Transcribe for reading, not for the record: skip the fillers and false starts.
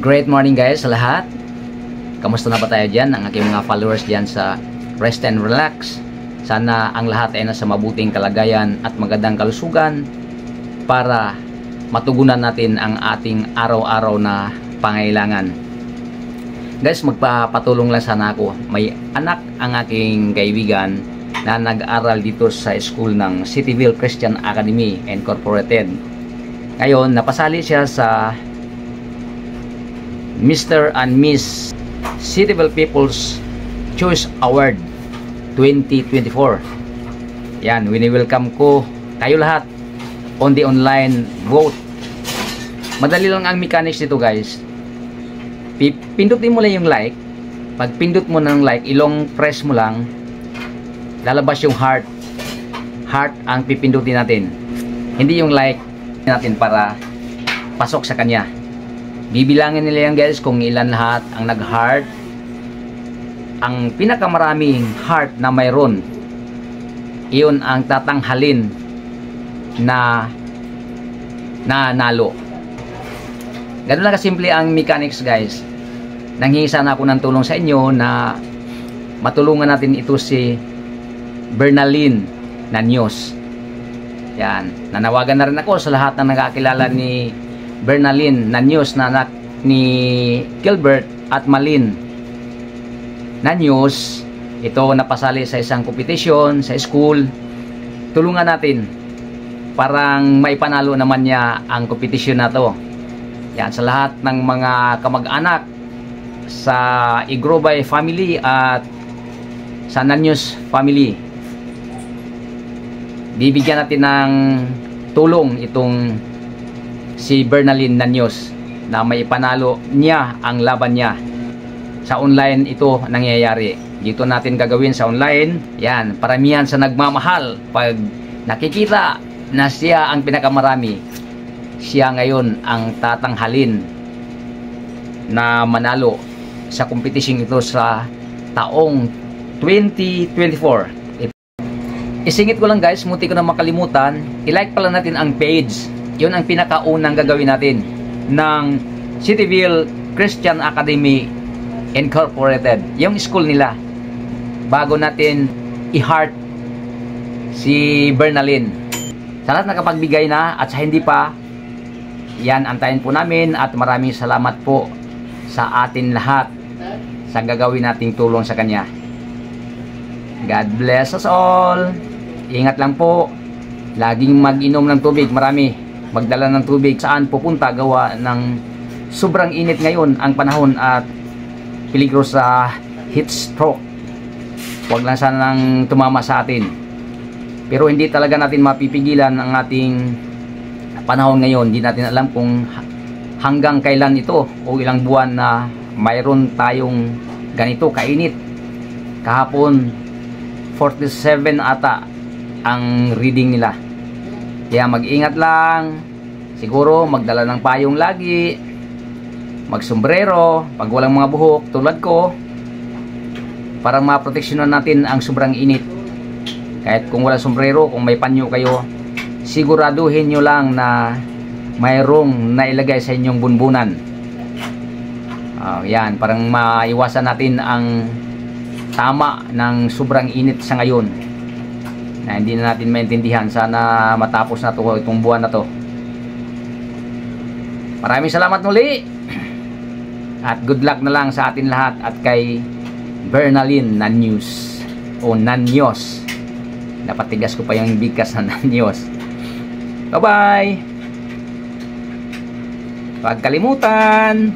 Great morning guys sa lahat. Kamusta na ba tayo dyan? Ang aking mga followers dyan sa Rest and Relax. Sana ang lahat ay nasa mabuting kalagayan at magandang kalusugan para matugunan natin ang ating araw-araw na pangailangan. Guys, magpapatulong lang sana ako. May anak ang aking kaibigan na nag-aral dito sa school ng Cityville Christian Academy Incorporated. Ngayon, napasali siya sa Mr. and Miss Cityville People's Choice Award 2024. Yan, wini-welcome ko kayo lahat on the online vote. Madali lang ang mechanics dito guys. Pindutin mo lang yung like. Pag pindot mo ng like, ilong press mo lang, lalabas yung heart. Heart ang pipindutin natin. Hindi yung like natin para pasok sa kanya. Bibilangin nila yan guys kung ilan lahat ang nag-heart. Ang pinakamaraming heart na mayroon, iyon ang tatanghalin na nanalo. Ganun lang kasimple ang mechanics guys. Nanghingi sana ako ng tulong sa inyo na matulungan natin ito si Bernaline Nanyos. Yan, nanawagan na rin ako sa lahat na nagkakilala ni Bernaline Nanyos na anak ni Gilbert at Malin Nanyos. Ito napasali sa isang competition sa school. Tulungan natin parang maipanalo naman niya ang competition na to. Yan, sa lahat ng mga kamag-anak sa Igrobay family at sa Nanyos family, bibigyan natin ng tulong itong si Bernaline Nanyos na may panalo niya ang laban niya. Sa online ito nangyayari. Dito natin gagawin sa online. Yan, paramihan sa nagmamahal. Pag nakikita na siya ang pinakamarami, siya ngayon ang tatanghalin na manalo sa competition ito sa taong 2024. Isingit ko lang guys, munti ko na makalimutan, i-like pala natin ang page. Yun ang pinakaunang gagawin natin ng Cityville Christian Academy Incorporated, yung school nila, bago natin i-heart si Bernaline. Sa lahat nakapagbigay na at sa hindi pa, yan, antayin po namin at maraming salamat po sa atin lahat sa gagawin nating tulong sa kanya. God bless us all. Ingat lang po. Laging mag-inom ng tubig, marami. Magdala ng tubig saan pupunta, gawa ng sobrang init ngayon ang panahon at peligro sa heat stroke. Huwag lang sanang tumama sa atin. Pero hindi talaga natin mapipigilan ang ating panahon ngayon. Hindi natin alam kung hanggang kailan ito o ilang buwan na mayroon tayong ganito kainit. Kahapon 47 ata ang reading nila. Kaya mag-ingat lang. Siguro magdala ng payong lagi, magsombrero pag walang mga buhok tulad ko, para maproteksyonan natin ang sobrang init. Kahit kung wala sombrero, kung may panyo kayo, siguraduhin nyo lang na mayroong nailagay sa inyong bunbunan. Yan, parang maiwasan natin ang tama ng sobrang init sa ngayon na hindi na natin maintindihan. Sana matapos na itong buwan na to. Maraming salamat muli at good luck na lang sa atin lahat at kay Bernaline Nanyos o Nanyos. Napatigas ko pa yung bigkas na Nanyos. Bye bye. Huwag kalimutan